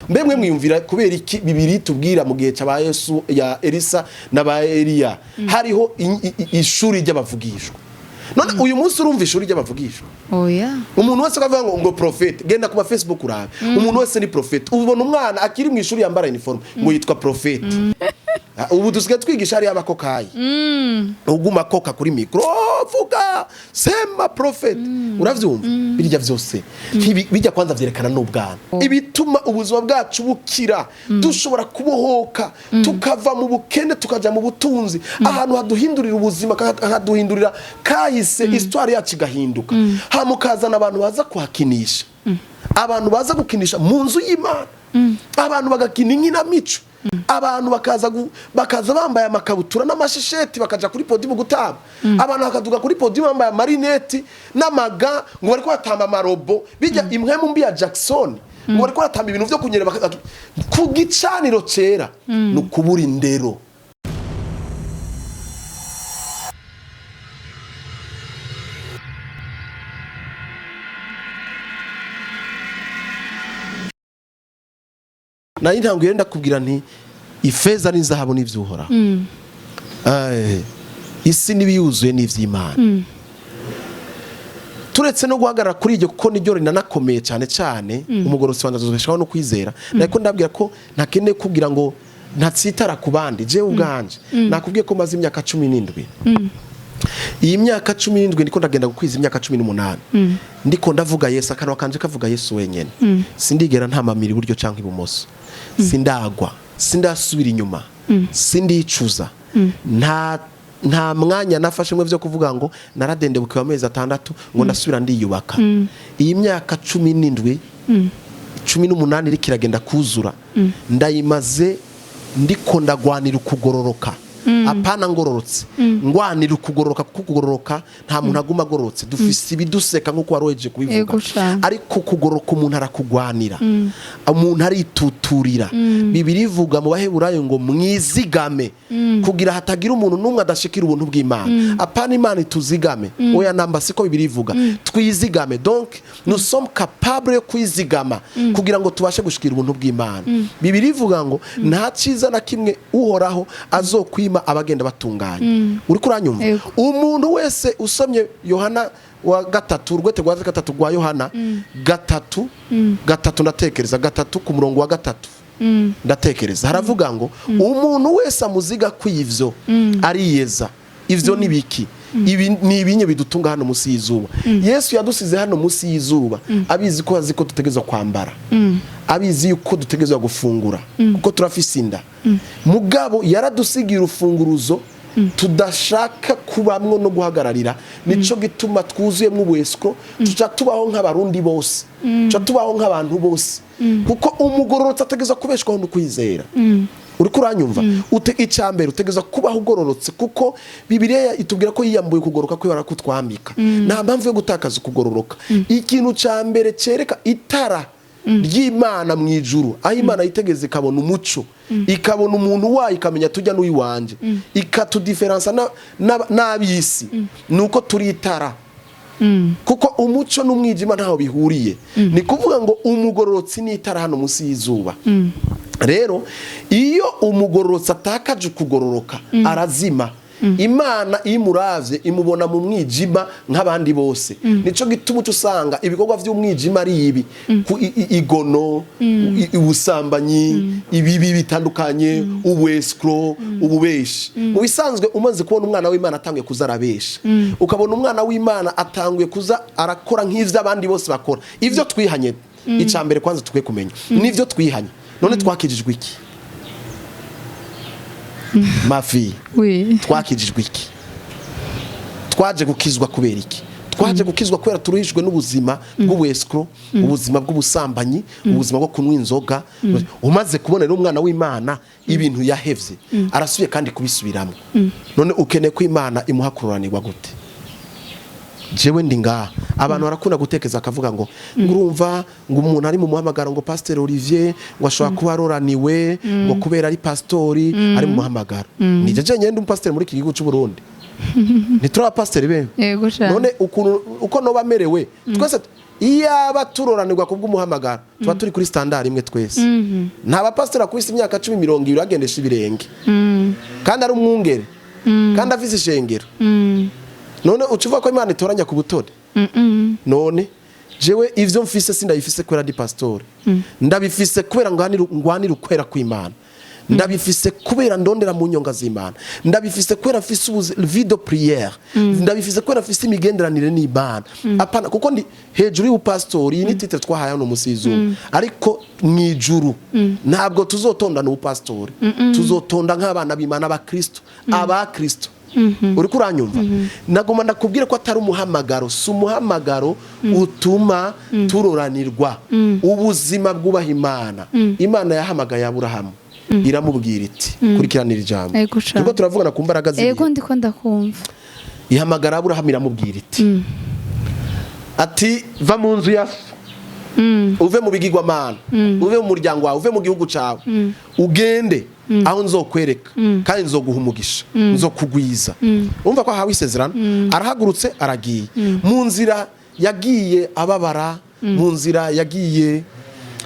mbemwe mwiyumvira kubera iki bibiri tubwira mu gihe cy'aba Yesu ya Elisa na ba Eliya hariho ishuri ry'abavugishwa none uyu munsi urumva ishuri ry'abavugishwa oya umuntu wese akavuga ngo prophet genda ku Facebook urabe umuntu wese ni prophet ubona umwana akiri mu ishuri yambara uniform ngo yitwa prophet ubu dusigaye twigisha hari abakokayi uguma koka kuri micro vuga sema prophet uravyumva birya vyose bijya kwanza vyerekana n'ubwana ibituma ubuzima bwacu bukira dushobora kubohoka tukava mu bukene tukaja mu butunzi ahantu haduhindurira ubuzima haduhindurira kahise histoire yacu igahinduka hamukazana abantu baza kuhakinisha abantu baza gukinisha mu nzu y'Imana abantu bagakina inkinamico abantu bakaza bambaye amakabutura n'amashisheti bakaja kuri podium gutamba abantu bakaduga kuri podium bambaye marineti n'amaga ngo bariko batamba amarobo bijya imwe mu mbi ya Jackson ngo bariko batamba ibintu byo kunyerera ku gicaniro cera no kubura indero na intango yenda kubwira nti ifeza n'inzahabu n'ivyuhora isi nibiyuzuye n'ivy'Imana turetse no guhagarara kuri iryo kuko niryo rinanakomeye cyane umugorotsi wanje azobeshaho no kwizera nako ndabwira ko ntakeneye kugira ngo ntatsitara ku bandi je ubwanje nakubwiye ko maze imyaka 17 iyi myaka 17 ndiko ndagenda gukwiza imyaka 18 ndiko ndavuga Yesu akanwa kanje kavuga Yesu wenyene sindigera ntamamira iburyo canke ibumoso sindagwa sindasubira inyuma sindicuza nta mwanya nafashe mwe byo kuvuga ngo naradendebukiwe amezi 6 ngo ndasubira ndiyubaka iyi myaka 17 18 iri kiragenda kuzura ndayimaze ndiko ndagwanira ukugororoka apana ngororotse ngwanira ukugororoka kugororoka nta muntu aguma agororotse dufise ibiduseka nkuko waroje kubivuga ariko kugororoka umuntu arakugwanira umuntu arituturira bibiri ivuga mu baheburayo ngo mwizigame kugira hatagira umuntu numwe adashikira ubuntu bw'Imana apana Imana ituzigame oya namba siko bibiri ivuga twizigame donc nous sommes capables yo kwizigama kugira ngo tubashe gushikira ubuntu bw'Imana bibiri ivuga ngo nta ciza na kimwe uhoraho azokwima abagenda batunganya uri kuranyumva umuntu wese usomye Yohana wa gatatu rwete rwa gatatu rwa Yohana gatatu ndatekereza gatatu ku murongo wa gatatu ndatekereza haravuga ngo umuntu wese amuziga kw'ivyo ariyeza ivyo nibiki ibi ni ibinye bidutunga hano musi y'izuba Yesu yadusize hano musi y'izuba abizi ko aziko dutegezwa kwambara abizi yuko dutegezwa gufungura kuko turafise inda mugabo yaradusigira ufunguruzo tudashaka kubamwo no guhagararira nico gituma twuzuyemwe ubwesiko tuca tubaho nk'abarundi bose tuca tubaho nk'abantu bose kuko umugororotse ategezwa kubeshwaho no kwizera uri kuranyumva icyambere utegeza kubaho ugororotse kuko Bibiliya itubwira ko yiyambuye kugoroka ko yarakutwambika nta mpamvu yo gutakaza kugororoka ikintu cyambere cereka itara ry'Imana mu ijuru aho Imana yitegeze ikabona umuco ikabona umuntu wayo ikamenya tujya n'uyiwanje ikatudiferansa n'abisi nuko turi itara kuko umuco n'umwijima ntaho bihuriye ni kuvuga ngo umugororotsi ni itara hano musi y'izuba rero iyo umugororotsi atakaje kugororoka arazima Imana imuravye imubona mu mwijima nk'abandi bose nico gituma usanga ibikorwa by'umwijima ari ibi igono ubusambanyi ibibi bitandukanye ubwescro ububeshi mu bisanzwe umaze kubona umwana w'Imana atangiye kuzarabesha ukabona umwana w'Imana atangiye kuza arakora nk'ivyo abandi bose bakora ivyo twihanye icambere kwanza tukwe kumenya nivyo twihanye none twakijijwe iki mafi twakijijwe iki twaje gukizwa kubera iki twaje gukizwa kubera turuhijwe n'ubuzima bw'ubwescro ubuzima bw'ubusambanyi ubuzima bwo kunywa inzoga umaze kubonera umwana w'Imana ibintu yahevye arasubiye kandi kubisubiramo none ukeneye ko Imana imuhakururanirwa gute jewe ndinga abantu barakunda gutekeza akavuga ngo ngurumva ngo umuntu ari mu muhamagaro ngo Pasteur Olivier ngo ashobora kuba aroraniwe ngo kubera ari pastori ari mu muhamagaro nije jenye ndi pasteur muri iki gihugu cy'u Burundi ni tura pasteur be yego sha none uko no bamerewe twese iyaba turoranirwa kubw'umuhamagaro tuba turi kuri standard imwe twese. Nta bapastora kwisi imyaka 10-20 agendesha ibirenge kandi ari umwungere kandi afise ishengero. None ucuva ko Imana itoranya ku butone. None jewe ivyo mfise sindabifise kwera di pastor, ndabifise kubera ngwanira ukwera kw'Imana, ndabifise kubera ndondera mu nyonga z'Imana, ndabifise kubera mfise video prière, ndabifise kubera mfise imigenderanire n'Imana. Apana kuko ndi hejuru y'ubupastor, iyi ni titre twahaye no musizo, ariko mwijuru ntabwo tuzotondana ubupastor, tuzotonda nk'abana b'Imana ba Kristo, aba Kristo. Uri kuranyumva? Nagoma ndakubwira ko atari umuhamagaro, si umuhamagaro utuma turoranirwa. Ubuzima bwubaha Imana. Imana yahamagaye Aburahamu iramubwira iti kurikiranira ijambo. Tuko turavugana ku mbaraga z'ibihe. Yego ndiko ndakumva. Ihamagara Aburahamu iramubwira iti ati va mu nzu ya uve mu bigirwamana, uve mu muryango wawe, uve mu gihugu cyawe, ugende aho nzokwereka kandi nzoguha umugisha, nzokugwiza. Umva ko ahawe isezerano. Arahagurutse aragiye mu nzira, yagiye ababara, mu nzira yagiye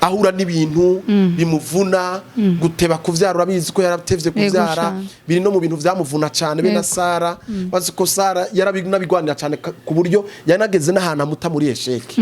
ahura n'ibintu bimuvuna, guteba kuvyara. Urabizi ko yaratevye kuvyara, biri no mu bintu vyamuvuna cyane. Be na Sara bazi ko Sara yarabinabigwanira cyane ku buryo yanageze n'ahantu amuta muri esheki.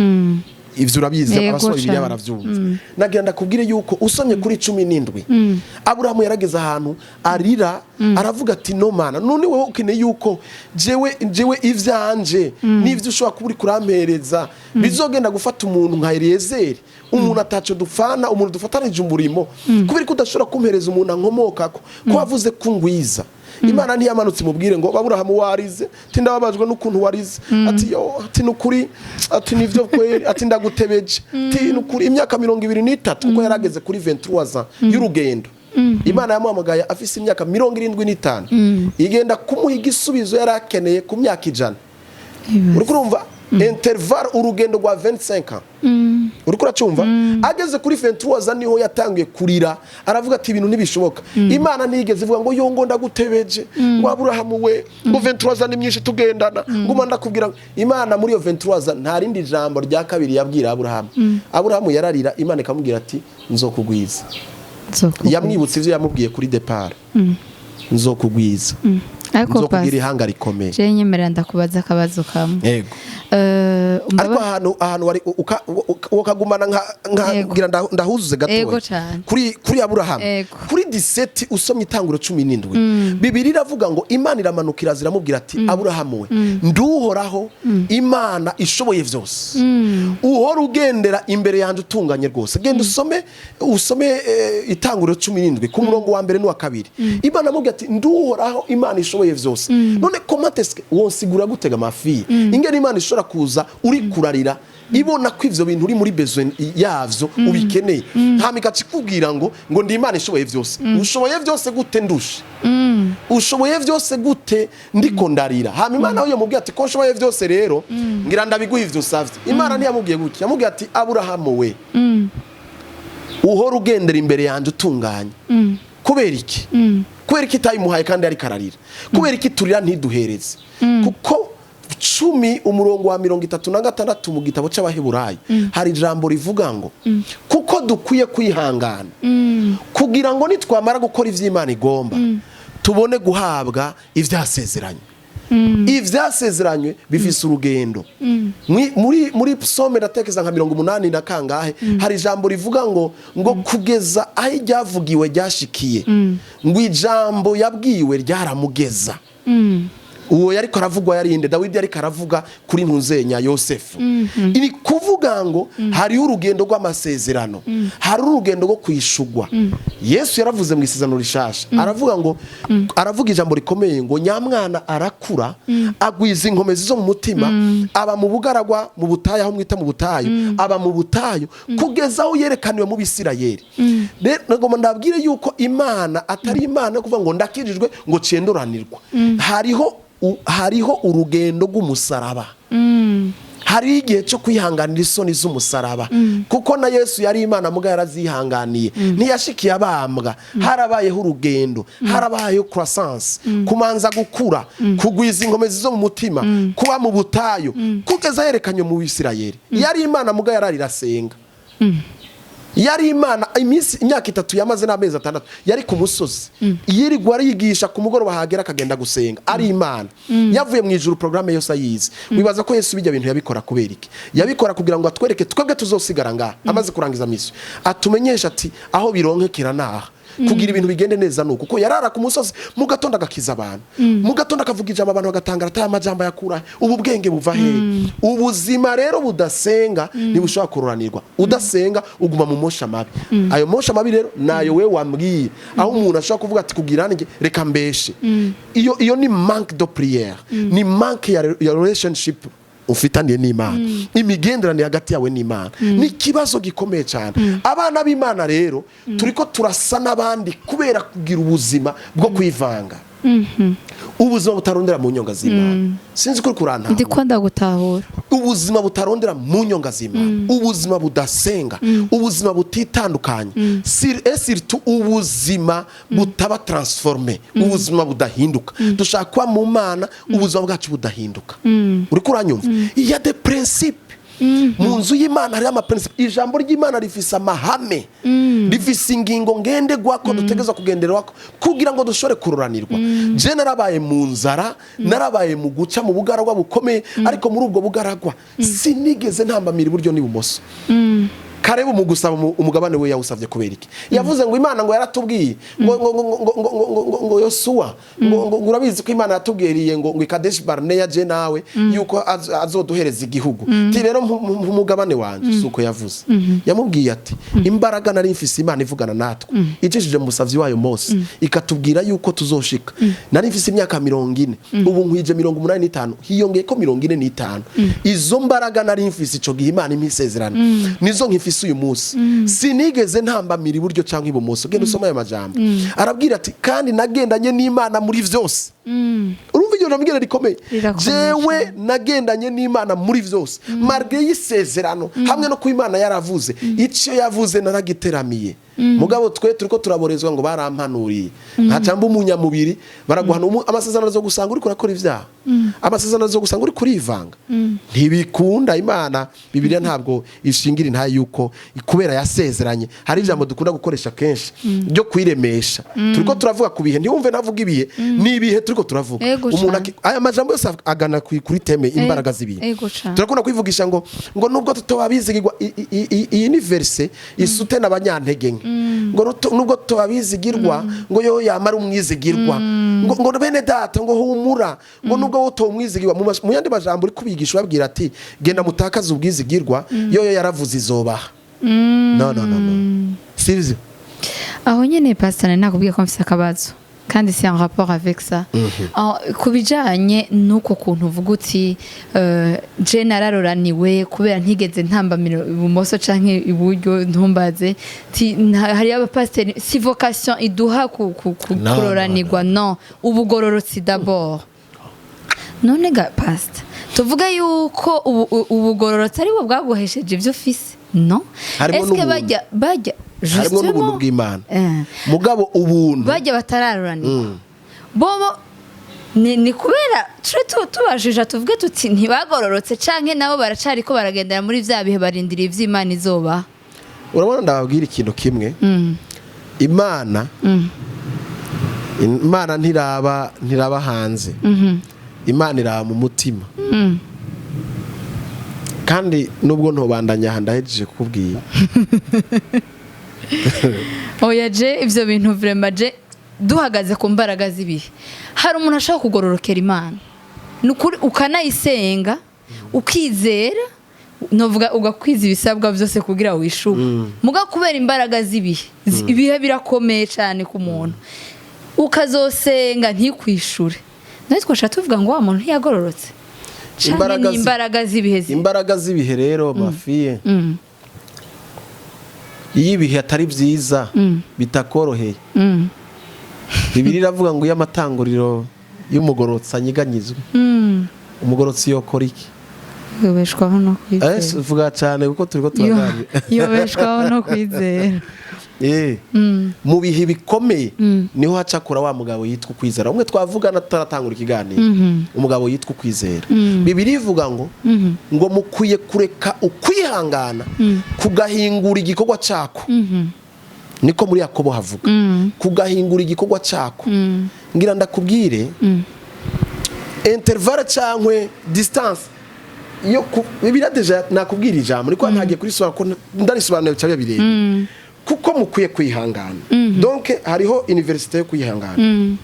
Ivyo urabizi abasore Bibiliya baravyumva. Nagira ndakubwire yuko usomye kuri 17 Aburahamu yarageze ahantu arira, aravuga ati no mana, none wewe ukeneye yuko jewe ivyanje n'ivyo ushobora kuburi kurampereza bizogenda gufata umuntu nka Eliyezeri, umuntu ataco dufana, umuntu dufatanije umurimo, kubera ko udashobora kumpereza umuntu ankomokako ko wavuze kungwiza. Imana ntiyamanutse mubwire ngo Aburahamu warize, ati ndababajwe n'ukuntu warize, ati yo, ati nukuri, ati nivyo kweri, ati ndagutebeje, ati nukuri imyaka 23 uko yarageze kuri 23 ans y'urugendo. Imana yamuhamagaye afise imyaka 75 igenda kumuha igisubizo yarakeneye ku myaka 100. Uri kurumva interval urugendo rwa 25 ans. Uri kuracumva? Ageze kuri 23 ans niho yatangiye kurira, aravuga ati ibintu nibishoboka. Imana ntigeze ivuga ngo yongo ndagutebeje, ngo Aburahamu we ngo 23 ans nimyinshi tugendana, nguma ndakubwira. Imana muri yo 23 ans nta rindi jambo rya kabiri yabwira Aburahamu. Aburahamu yararira, Imana ikamubwira ati nzokugwiza. Yamwibutse ivyo yamubwiye kuri départ. Nzokugwiza. Nzokubwira ihanga rikomeye. Je nyemerera ndakubaza akabazo kamwe. Yego. Ariko ahantu wari ukagumana ngira ndahuzuze gato kuri Aburahamu kuri 17 usomye itanguro 17 Bibiliya iravuga ngo Imana iramanukira ziramubwira ati Aburahamu we nduhoraho Imana ishoboye vyose, uhora ugendera imbere yanje utunganye rwose. Genda usome itanguro 17 ku murongo wa mbere n'uwa kabiri. Imana amubwira ati nduhoraho Imana ishoboye vyose. None komateske wonsigura gutega amafi ingene Imana ishobora kuza uri kurarira ibona ko ivyo bintu uri muri besoin yavyo ubikeneye, hamika cikubwira ngo ndi Imana ishoboye vyose. Ushoboye vyose gute ndusha? Ushoboye vyose gute ndiko ndarira? Hama Imana yo mubwiye ati ko nshoboye vyose rero ngira ndabiguha ivyo usavye. Imana ntiyamubwiye gutya, yamubwiye ati Aburahamu we uhora ugendera imbere yanje utunganye. Kubera iki? Kubera iki tayimuhaye kandi ari kararira? Kubera iki turira ntiduhereze? Kuko 10 umurongo wa 36 mu gitabo c'Abaheburayo hari ijambo rivuga ngo kuko dukwiye kwihangana kugira ngo nitwamara gukora ivy'Imana igomba tubone guhabwa ivyasezeranye. Ivyasezeranywe bifise urugendo. Muri Psaume ndatekeza nka 80 na kangahe hari ijambo rivuga ngo kugeza aho ryavugiwe ryashikiye, ngo ijambo yabwiwe ryaramugeza. Uwo yari karavugwa yarinde Dawidi yari karavuga kuri ntuzenya Yosefu. Iri kuvuga ngo hari urugendo rw'amasezerano, hari urugendo rwo kwishugwa. Yesu yaravuze mu isezerano rishasha, aravuga ijambo rikomeye ngo nyamwana arakura, agwiza inkomezi zo mu mutima, aba mu bugaragwa mu butayu, aho mwita mu butayu, aba mu butayu kugeza aho yerekaniwe mu Bisirayeli. Rero ndabwire yuko Imana atari Imana yo kuvuga ngo ndakirijwe ngo cendoranirwa. Hariho urugendo rw'umusaraba, hari igihe cyo kwihanganira isoni z'umusaraba kuko na Yesu yari Imana muga yarazihanganiye ntiyashikiye abambwa harabayeho urugendo harabayeho croissance kumanza gukura kugwiza inkomezi zo mu mutima kuba mu butayu kugeza yerekanye mu Bisirayeli yari Imana muga yararirasenga yari Imana imyaka 3 yamaze n'amezi 6 yari ku musozi yirirwa arigisha ku mugoroba hagera akagenda gusenga ari Imana yavuye mu ijuru programme yose ayizi wibaza ko Yesu bijya bintu yabikora kubera iki yabikora kugira ngo atwereke twebwe tuzosigara ngaha amaze kurangiza mission atumenyesha ati aho bironkekera naha kugira ibintu bigende neza nuko kuko yarara ku musozi mu gatondo agakiza abantu mu gatondo akavuga ijambo abantu bagatangara ata majambo yakura ubu bwenge buva he ubuzima rero budasenga ntibushobora kuroranirwa udasenga uguma mu mosha mabi ayo mosha mabi rero nayo we wambwiye aho umuntu ashobora kuvuga ati kugira nanjye reka mbeshe iyo ni manque de prière ni manque ya relationship ufitaniye n'Imana imigenderanire hagati yawe n'Imana ni kibazo gikomeye cyane abana b'Imana rero turiko turasa n'abandi kubera kugira ubuzima bwo kwivanga ubuzima butarondera mu nyonga z'Imana sinzi ko kuranta ndikunda gutahura ubuzima butarondera mu nyonga z'Imana ubuzima budasenga ubuzima butitandukanye surtout ubuzima butaba transformé ubuzima budahinduka dushaka mu Mana ubuzima bwacu budahinduka uri kuranyumva il y a des principes mu nzu y'Imana hari amaprincipe ijambo ry'Imana rifise amahame rifise ingingo ngendegwako dutegeza kugenderwako kugira ngo dushore kuroranirwa je narabaye mu nzara narabaye mu guca mu bugaragwa bukomeye ariko muri ubwo bugaragwa sinigeze ntambamira iburyo n'ibumoso Karebu mu gusaba umugabane we yawusavye kubera iki yavuze ngo Imana ngo yaratubwiye ngo Yosuwa ngo urabizi ko Imana yatubwiriye ngo Kadesh Barnea je nawe yuko azoduhereza igihugu ti rero umugabane wanje suko yavuze yamubwiye ati imbaraga nari mfise Imana ivugana natwe icishije mu musavyi wayo Mose ikatubwira yuko tuzoshika nari mfise imyaka 40 ubu nkwije 85 hiyongeye ko 45 izo mbaraga nari mfise ico gihe Imana impisezerana nizo nkifise uyu munsi sinigeze ntambamira iburyo cyangwa ibumoso genda usoma aya majambo arabwira ati kandi nagendanye n'Imana muri vyose urumva iyo nabwira rikomeye jewe nagendanye n'Imana muri vyose marge y'isezerano hamwe no ku Imana yaravuze icyo yavuze naragiteramiye mugabo twe turiko turaborezwa ngo barampanuriye ntacamba umunyamubiri baraguhana amasezerano zo gusanga uri kurakora ivyaha amasezerano zo gusanga uri kurivanga ntibikunda Imana Bibiliya ntabwo ishingira intaye yuko kubera yasezeranye hari ijambo dukunda gukoresha kenshi ryo kwiremesha turiko turavuga ku bihe ntiwumve navuga ibihe ni ibihe turiko turavuga umuntu aya majambo yose agana kuri teme imbaraga z'ibihe turakunda kwivugisha ngo nubwo tutobabizigirwa iyi ni verse isute n'abanyantege ngo nubwo tubabizigirwa ngo yo yamara umwizigirwa ngo bene data ngo humura ngo nubwo utomwizigirwa mu yandi majambo uri kubigisha babwira ati genda mutakaza ubwizigirwa yo yaravuze izobaha no sivyo aho nyene pastor nakubwiye ko mfise akabazo kandi c'est en rapport avec ça kubijanye nuko kuntu uvuga uti je nararoraniwe kubera ntigeze ntambamira ibumoso canke iburyo ntumbaze hari abapasiteri si vocation iduha kuroranirwa no ubugororotsi d'abord none ga pastor tuvuga yuko ubugororotsi ari bwo bwaguhesheje ivyo ufise no eske bajya harimo n'ubuntu bw'Imana mugabo ubuntu bajya batararoranirwa bobo ni kubera tubajije tuvuge tuti ntibagororotse canke nabo baracari ko baragendera muri vya bihe barindira ivy'Imana izoba urabona ndababwira ikintu kimwe Imana ntiraba hanze Imana iraba mu mutima kandi nubwo ntobandanya ndahejeje kukubwira oya je ivyo bintu vraiment je duhagaze ku mbaraga z'ibihe hari umuntu ashaka kugororokera Imana nukuri ukanayisenga ukizera novuga ugakwiza ibisabwa byose kugira wishuke muga kubera imbaraga z'ibihe ibihe birakomeye cyane ku muntu ukazosenga ntikwishure natwe twashaka tuvuga ngo wa muntu ntiyagororotse imbaraga z'ibihe rero mafiye iyo ibihe atari byiza bitakoroheye Bibiliya iravuga ngo y'amatanguriro y'umugorotsi anyiganyizwe umugorotsi yokora iki yobeshwaho no kwizera vuga cyane kuko turiko turaganira yobeshwaho no kwizera mu bihe bikomeye niho hacakura wa mugabo yitwa ukwizera umwe twavugana tutaratangura ikiganiro umugabo yitwa ukwizera Bibiliya ivuga ngo mukwiye kureka ukwihangana kugahingura igikorwa cyako niko muri Yakobo havuga kugahingura igikorwa cyako ngira ndakubwire intervalle cyangwe distance yo Bibiliya deja nakubwira ijambo ariko ntagiye kuri soba ko ndarisobanura cyabya birebe kuko mukwiye kwihangana donc hariho université yo kwihangana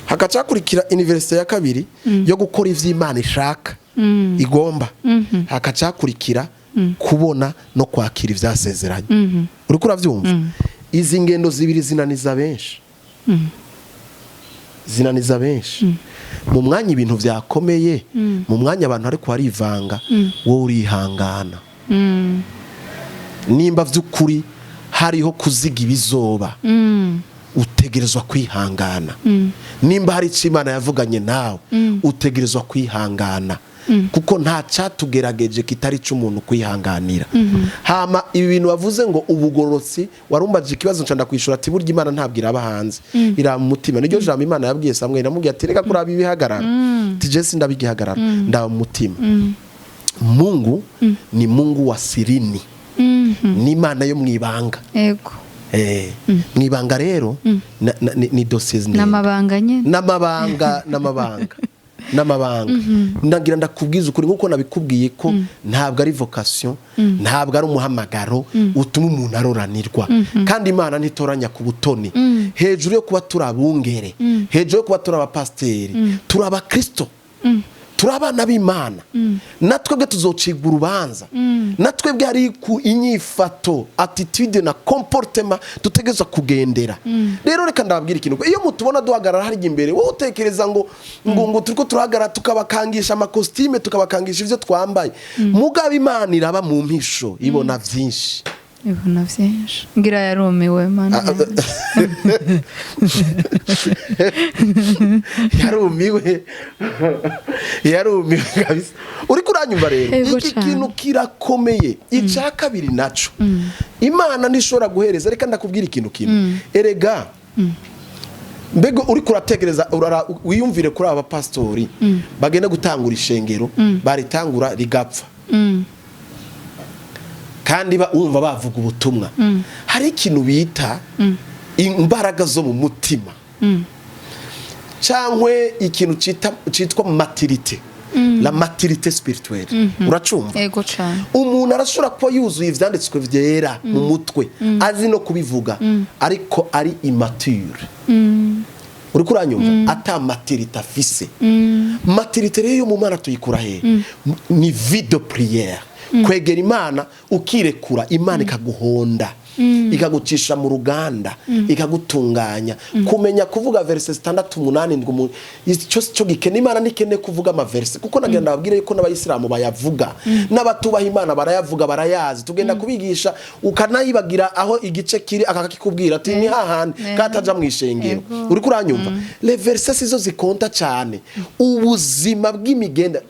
hakacakurikira université ya kabiri yo gukora ivy'Imana ishaka igomba hakacakurikira kubona no kwakira ivyasezeranye uri kuravyumva izi ngendo zibiri zinaniza benshi mu mwanya ibintu vyakomeye mu mwanya abantu ariko harivanga wowe urihangana nimba vy'ukuri hariho kuziga ibizoba utegerezwa kwihangana nimba hari Imana yavuganye nawe utegerezwa kwihangana kuko nta cyatugerageje kitari cy'umuntu kwihanganira hama ibi bintu bavuze ngo ubugororotsi warumbaje ikibazo ncanda kwishura ati burya Imana ntabwo iraba hanze ira mu mutima niryo jambo Imana yabwiye Samuel namubwiye ati reka kuraba ibihagarara tije sindabigihagarara ndaba mu mutima Mungu ni Mungu wa sirini ni Imana yo mwibanga yego mwibanga rero ni dosiye n'amabanga nyene n'amabanga ndagira ndakubwiza ukuri nkuko nabikubwiye ko ntabwo ari vocation ntabwo ari umuhamagaro utuma umuntu aroranirwa kandi Imana ntitoranya ku butoni hejuru yo kuba turabungere hejuru yo kuba turabapasteri turabakristo turabana b'Imana natwebwe tuzocigwa urubanza natwebwe hari ku inyifato attitude na comportement tutegeza kugendera rero reka ndababwira ikintu iyo mutubona duhagarara hari imbere wowe utekereza ngo turiko turahagarara tukabakangisha amakostime tukabakangisha ivyo twambaye mugabo Imana iraba mu mpisho ibona vyinshi ngira yarumiwe mana yarumiwe kabisa uri kuranyumva rero iki kintu kirakomeye icya kabiri naco Imana ntishobora guhereza reka ndakubwira ikintu kimwe erega mbego uri kuratekereza wiyumvire kuri aba pastori bagenda gutangura ishengero baritangura rigapfa kandi umva bavuga ubutumwa hari ikintu bita imbaraga zo mu mutima cyangwe ikintu citwa maturité la maturité spirituelle uracumva yego cyane umuntu arashobora kuba yuzuye ivyanditswe vyera mu mutwe azi no kubivuga ariko ari immature uri kuranyumva ata maturité afise maturité rero mu Mana tuyikura he ni vie de prière kwegera Imana ukirekura Imana ikaguhonda ikagucisha mu ruganda ikagutunganya kumenya kuvuga verse 6:8 ngo cyo gikene Imana nikene kuvuga ama verse kuko nagenda babwire yuko n'abayisilamu bayavuga n'abatubaha Imana barayavuga barayazi tugenda kubigisha ukanayibagira aho igice kiri akakikubwira ati ni hahandi kataja mu ishengero uri kuranyumva le verse sizo zikonta cyane ubuzima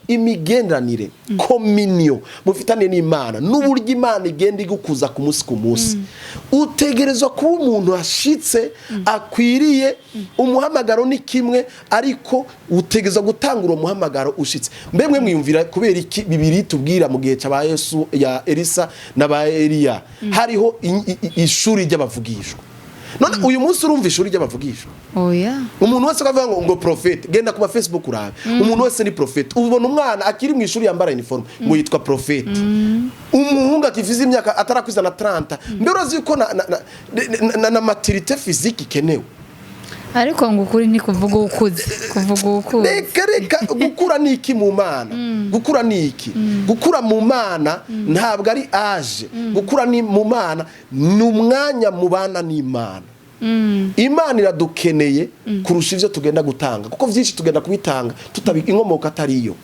imigendanire communion mufitane n'Imana n'uburyo Imana igenda igukuza ku munsi ku munsi utegerezwa kuba umuntu ashitse akwiriye umuhamagaro ni kimwe ariko utegerezwa gutangura umuhamagaro ushitse mbemwe mwiyumvira kubera iki Bibiliya tubwira mu gihe cya Yesu ya Elisa na ba Eliya hariho ishuri ry'abavugishwa none uyu munsi urumva ishuri ry'abavugishwa oya umuntu wese akavuga ngo prophet genda ku Facebook urabe umuntu wese ni prophet ubona umwana akiri mu ishuri yambara uniform ngo yitwa prophet umuhungu akifiza imyaka atarakwiza na 30 mbero ziko na maturité physique ikenewe ariko ngo ukuri ni kuvuga ukuze reka gukura niki mu Mana gukura niki gukura mu Mana ntabwo ari age gukura ni mu Mana n'umwanya mubana n'Imana Imana iradukeneye kurusha ivyo tugenda gutanga kuko vyinshi tugenda kubitanga tutabi inkomoka atariyo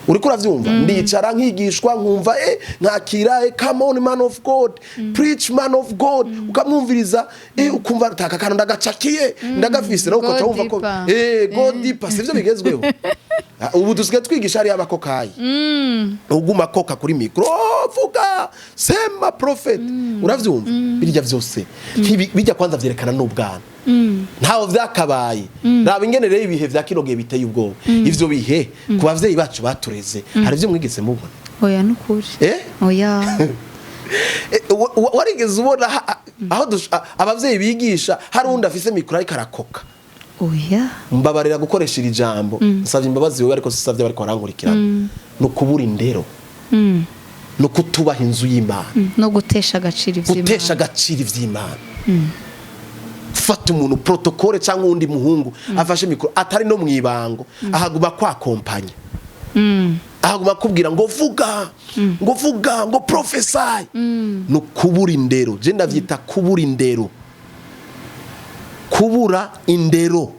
uriko uravyumva ndicara nkigishwa nkumva nkakira come on man of God preach man of God ukamwumviriza ukumva taka kantu ndagacakiye ndagafise nawe ukaca wumva ko go deeper sivyo bigezweho ubu dusigaye twigisha ari abakokayi uguma koka kuri micro vuga sema prophet uravyumva birya vyose bijya kwanza vyerekana n'ubwana ntaho vyakabaye raba ingene rero ibihe vya kino gihe biteye ubwoba ivyo bihe ku bavyeyi bacu batureze hari ivyo mwigeze mubona oya nukuri oya warigeze ubona aho abavyeyi bigisha hari undi afise mikoro ariko arakoka oya mbabarira gukoresha iri jambo nsavye imbabazi wewe ariko sisavye bariko barankurikirana no kubura indero no kutubaha inzu y'Imana no gutesha agaciro ivy'Imana fata umuntu protocole cyangwa undi muhungu afashe mikoro atari no mwibango ahaguma kwa kompanya ahaguma kubwira ngo vuga ngo prophesy no kubura indero je ndavyita kubura indero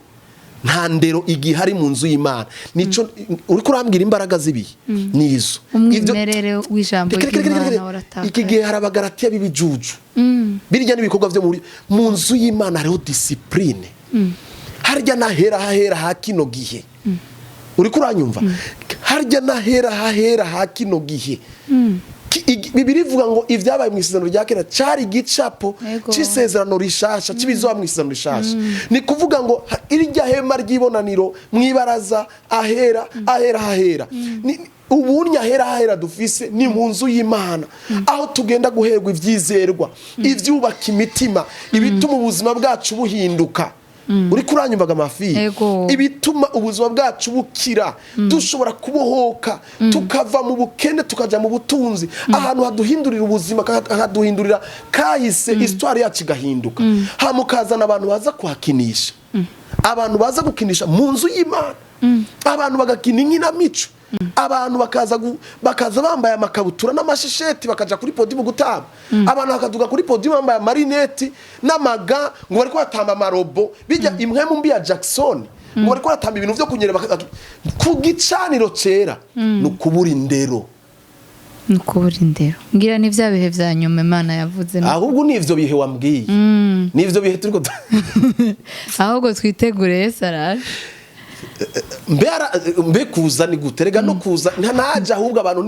nta ndero igihari mu nzu y'Imana nico uriko urambwira imbaraga zibihe nizo umwimerere w'ijambo y'Imana warataka iki gihe harabagaratiya bibijuju birya nibikorwa byo mu nzu y'Imana hariho discipline harya nahera ha kino gihe uriko uranyumva harya nahera ha kino gihe Bibiri ivuga ngo ivyabaye mu isezerano rya kera cari gicapo c'isezerano rishasha cibizoba mu isezerano rishasha ni kuvuga ngo irya hema ry'ibonaniro mwibaraza ahera ubunya ahera dufise ni mu nzu y'Imana aho tugenda guherwa ivyizerwa ivyubaka imitima ibituma ubuzima bwacu buhinduka uri kuranyumvaga amafi ibituma ubuzima bwacu bukira dushobora kubohoka tukava mu bukene tukaja mu butunzi ahantu haduhindurira ubuzima haduhindurira kahise histoire yacu igahinduka hamukazana abantu baza kuhakinisha abantu baza gukinisha mu nzu y'Imana abantu bagakina inkinamico abantu bakaza bambaye amakabutura n'amashisheti bakaja kuri podium gutamba abantu bakaduga kuri podium bambaye marineti n'amaga ngo bariko batamba amarobo bijya imwe mu mbi ya Jackson ngo bariko batamba ibintu vyo kunyerera ku gicaniro cera no kubura indero ngira ni vya bihe vya nyuma Imana yavuze ahubwo nivyo bihe wambwiye nivyo bihe turiko ahubwo twitegure Saraje mbe kuza ni guterega no kuza ntanaje ahubwo abantu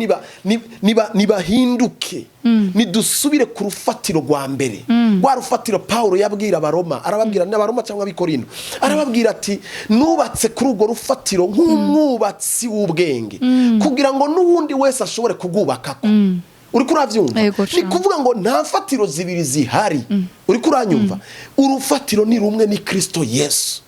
nibahinduke nidusubire ku rufatiro rwa mbere rwa rufatiro Paulo yabwira abaroma arababwira n'abaroma cyangwa abikorino arababwira ati nubatse kuri urwo rufatiro nk'umwubatsi w'ubwenge kugira ngo n'uwundi wese ashobore kugubakako uri kuravyumva ni kuvuga ngo nta fatiro zibiri zihari uri kuranyumva urufatiro ni rumwe ni Kristo Yesu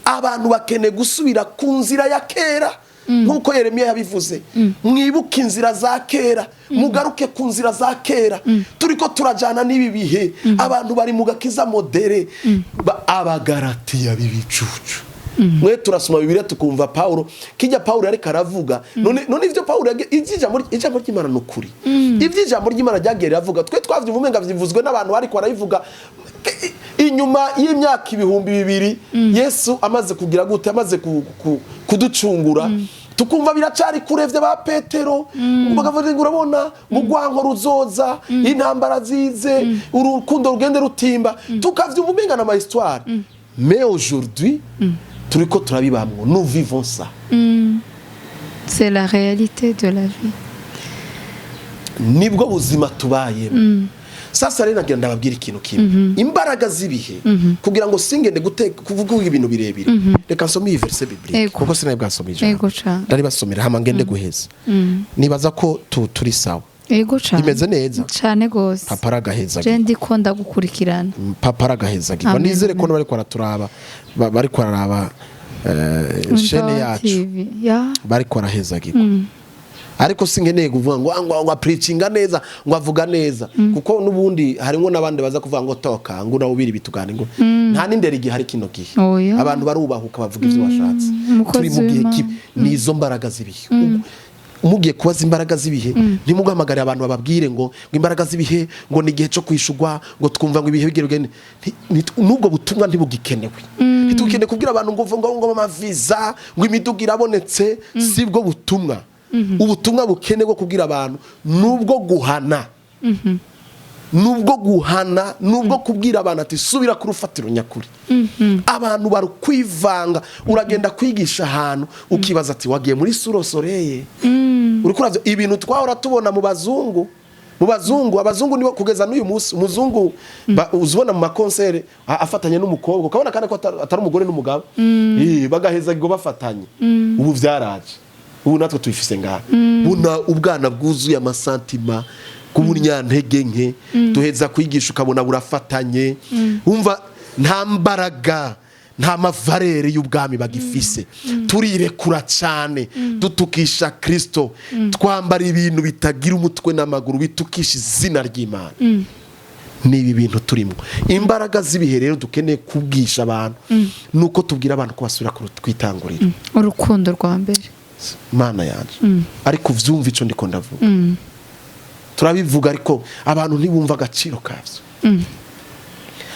abantu bakene gusubira ku nzira ya kera nkuko Yeremiya yabivuze mwibuke inzira za kera mugaruke ku nzira za kera turiko turajana n'ibi bihe abantu bari mu gakiza modere abagaratiya bibicucu mwe turasoma Bibiliya tukumva Paulo kijya Paulo yari karavuga none ivyo Paulo ijambo ry'Imana n'ukuri ivy'ijambo ry'Imana ryagiye avuga twe twavyumva umenga vyivuzwe n'abantu bari kwarabivuga inyuma y'imyaka 2000 Yesu amaze kugira gute amaze kuducungura tukumva biracari kurevye ba Petero bakavuga ngo urabona mu gwanko ruzoza intambara zize urukundo rugende rutimba tukavyumva umenga na ma histoire mais aujourd'hui turiko turabibamwo nous vivons ça c'est la réalité de la vie nibwo buzima tubayemo sasa rero nagira ndababwira ikintu kimwe imbaraga zibihe kugira ngo singende kuvuga ibintu birebire reka nsome iyi verse biblique kuko sinaye bwasomije ndari basomera hama ngende guheza nibaza ko turi sawa Ego cyane. Imeze neza. Cyane gose. Papa aragaheza. Je ndikunda gukurikirana. Papa aragaheza. Nizere ko bari kwaraturaba bari kwararaba shene yacu. Bari kwaraheza giko. Ariko singeneye kuvuga ngo preachinga neza ngo avuga neza kuko nubundi harimo nabandi baza kuvuga ngo toka ngo nawubiri bitugane ngo nta nindera igihari kino gihe abantu barubahuka bavuga ivyo bashatse turi mu gihe nizo mbaraga zibihe umugiye kubaza imbaraga zibihe ntimugamagare abantu bababwire ngo imbaraga zibihe ngo ni gihe cyo kwishugwa ngo twumva ngo ibihe bigere nubwo butumwa ntibugikenewe ntitukende kubwira abantu ngo amaviza ngo imiduga irabonetse sibwo butumwa. Ubutumwa bukene bwo kubwira abantu nubwo guhana. Nubwo guhana, nubwo kubwira abantu ati subira ku rufatiro nyakuri. Abantu bari kwivanga, uragenda kwigisha ahantu ukibaza ati wagiye muri surosoreye. Uri kuravyo ibintu twahora tubona mu bazungu. Abazungu nibo kugeza n'uyu munsi umuzungu uzibona mu makonsere afatanye n'umukobwa ukabona kandi ko atari umugore n'umugabo. Bagaheza ngo bafatanye. Ubu vyaraje. Ubu natwe tuyifise ngaha. Buna ubwana bwuzuye amasantima kubunyantege nke duheza kwigisha ukabona burafatanye. Umva nta mbaraga nta mavarere y'ubwami bagifise. Turirekura cyane dutukisha Kristo, twambara ibintu bitagira umutwe n'amaguru bitukisha izina ry'Imana. Nibi bintu turimo imbaraga z'ibihe rero dukeneye kubwisha abantu nuko tubwira abantu ko basubira kwitangurira urukundo rwa mbere Mana yanje. Ariko vyumva ico ndiko ndavuga turabivuga ariko abantu ntibumva agaciro kavyo.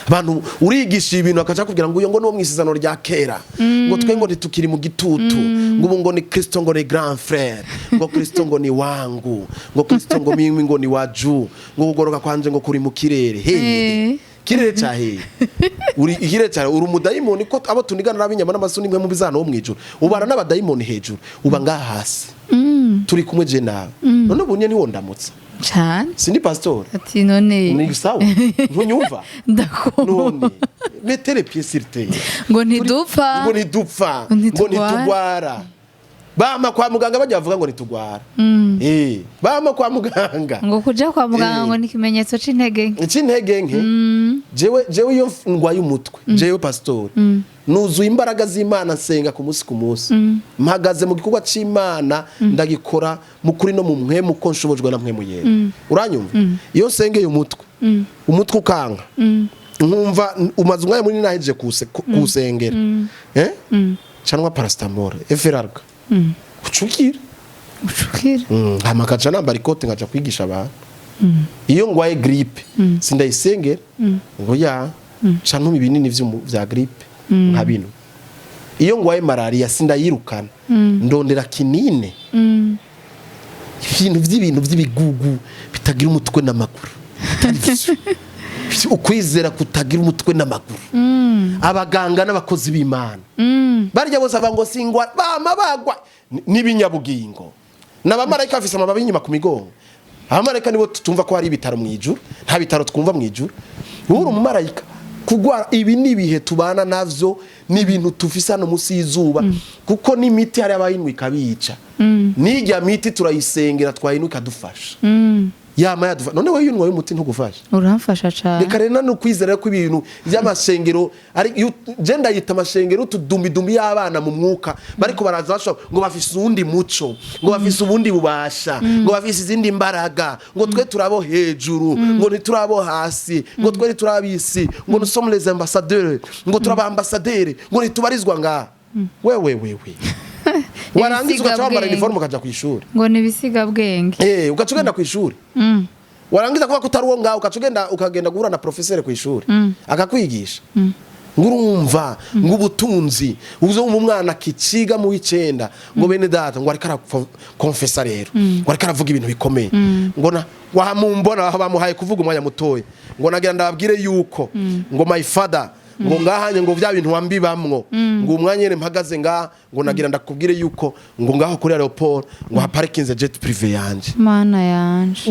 Abantu urigisha ibintu akaja kugira ngo uyo ngo no mwisizano rya kera ngo twe ngo nitukiri mu gitutu ngo ubu ngo ni Kristo ngo ni grand frère ngo Kristo ngo ni wangu ngo Kristo ngo mimi ngo ni waju ngo kugoroka kwanje ngo kuri mu kirere kirere cyahe uri ikirere cyahe uri umudayimoni ko abo tunigana nabinyama n'amasuni mwe mu bizana wo mwijuru ubana n'abadayimoni hejuru uba nga hasi turi kumwe je nawe none ubunye ni wondamutsa cyane sindi pastor ati none ni sawa ntunyumva none metere pied sur terre ngo ntidupfa ngo nitugwara bama kwa muganga bajya bavuga ngo nitugwara bama kwa muganga ngo kuja kwa muganga ngo nikimenyetso c'intege nke jewe iyo ngwaye umutwe jewe pastor nuzuye imbaraga z'Imana nsenga ku munsi mpagaze mu gikorwa c'Imana ndagikora mu kuri no mu mpwemu ko nshobojwe na mpwemu yera uranyumva iyo nsengeye umutwe ukanga nkumva umaze umwanya munini naheje kusengera canwa paracetamol eferarga ucukira hamakaca nambara ikote ngaca kwigisha abantu iyo ngwaye grippe sindayisengera ngo canwa ibinini vya grippe nka bino iyo ngwaye malaria sindayirukana ndondera kinine ibintu by'ibigugu bitagira umutwe n'amaguru ukwizera kutagira umutwe n'amaguru abaganga n'abakozi b'Imana barya bose avango singwa bama bagwa n'ibinyabugingo n'abamarayika bafise amababi inyuma ku migongo. Abamarayika nibo tutumva ko hari ibitaro mu ijuru nta bitaro twumva mu ijuru. Uri umumarayika kugwara ibi nibihe tubana navyo n'ibintu tufisa no musi y'izuba kuko n'imiti hari abayinwi kabica n'ijya miti turayisengera twayinuka dufasha yama yadufa none we yunwa y'umuti ntugufasha uramfasha cyane reka rena no kwizera ko ibintu by'amashengero ari genda yita amashengero tudumbi y'abana mu mwuka bariko baraza basho ngo bafise ubundi muco ngo bafise ubundi bubasha ngo bafise izindi mbaraga ngo twe turabo hejuru ngo ntiturabo hasi ngo twe turabisi ngo nous sommes les ambassadeurs ngo turaba ambassadeurs ngo ntitubarizwa nga wewe warangiza ukacambara uniforme ukaja kwishuri ngo nibisiga bwenge ukacugenda kwishuri warangiza kuba kutaruwo ngaho ukagenda guhura na professeur kwishuri akakwigisha ngurumva ngubutunzi uzo umwana kiciga mu w'icenda ngo bene data ngo ariko confessor rero ngo ariko aravuga ibintu bikomeye ngo na wamumbona bamuhaye kuvuga umwanya mutoye ngo nagira ndababwire yuko ngo my father ngo ngahanye ngo bya bintu wambibamwo ngo umwanya nyene mpagaze nga ngo nagira ndakubwire yuko ngo ngaho kuri aeroport ngo haparkinze jet privé yanje Mana yanje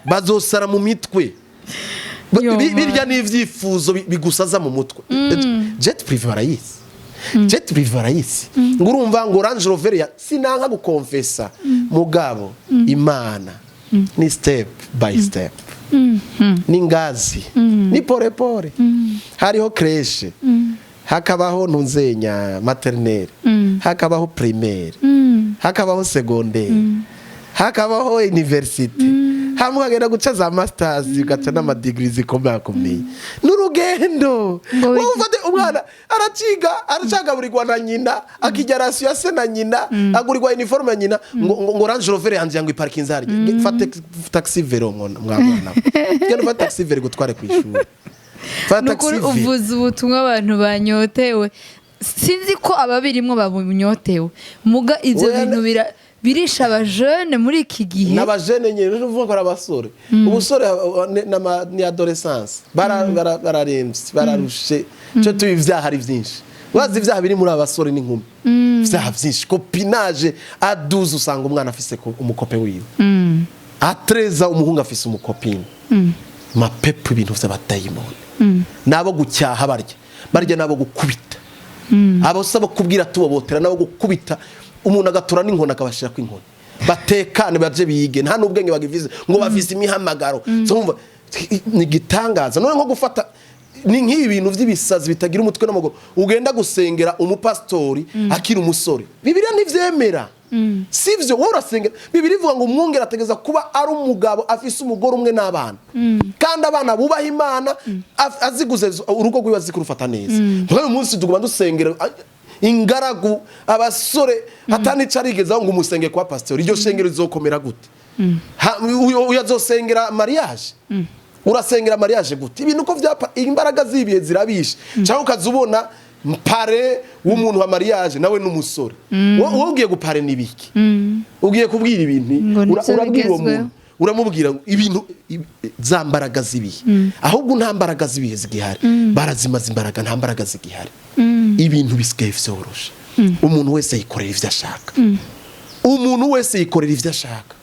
bazosara mu mitwe birya n'ivyifuzo bigusaza mu mutwe jet privé barayisi ngo urumva ngo Range Rover ya sinanka gukonfesa mugabo Imana ni step by step ni ngazi ni pore hariho creche hakabaho ntunzenya maternelle hakabaho primaire hakabaho secondaire hakabaho university hamwe agenda guca za masters ugaca n'ama degrees zikomeye n'urugendo wumva umwana aracagaburirwa na nyina akijya ratio ya se na nyina agurirwa uniforme ya nyina ngo Range Rover yanje yangu iparkinze hari fate taxi vero mwana genda fate taxi vero gutware kwishuri fata nukuri taxi vile. uvuze ubutumwa abantu banyotewe sinzi ko ababirimwo babunyotewe muga ivyo Oya, bintu birisha abajene muri iki gihe n'abajene nyene n'uvuga ko abasore ubusore ni adolescence bararemvye bararushe cyo tubivyaha ari vyinshi wazi ivyaha biri muri abasore n'inkumi vyaha vyinshi copinage a 12 usanga umwana afise umukope wiwe a 13 umuhungu afise umukopine mapepo ibintu vy'abadayimoni nabo gucyaha barya nabo gukubita abo sabo kubwira tubobotera nabo gukubita umuntu agatura n'inkona akabashira ku inkoni batekane baje bige nta n'ubwenge bagivize ngo bafise imihamagaro zumva ni gitangaza none nko gufata ni nk'ibi bintu vy'ibisazi bitagira umutwe n'amaguru ugenda gusengera umupastori akiri umusore bibiliya ntivyemera sivyo wowe urasengera bibiliya ivuga ngo umwungere ategeza kuba ari umugabo afise umugore umwe n'abana kandi abana bubaha Imana aziguze urugo rwiwe azikurufata neza uyu munsi tuguma dusengera ingaragu abasore atanica arigezaho ngo umusenge kwa pastor iryo shengero rizokomera gute uyazosengera mariage urasengera mariage gute ibintu uko vyapa imbaraga zibiye zirabishe cyangwa ukazubona mpare w'umuntu wa mariage nawe n'umusore wowe ugiye gupare nibiki ugiye kubwira ibintu urabwira uwo muntu uramubwira ibintu zambaraga zibiye ahubwo nta mbaraga zibiye zigihari barazimaza imbaraga nta mbaraga zigihari ibintu bisigaye vyorosha umuntu wese yikorera ivyo ashaka umuntu wese yikorera ivyo ashaka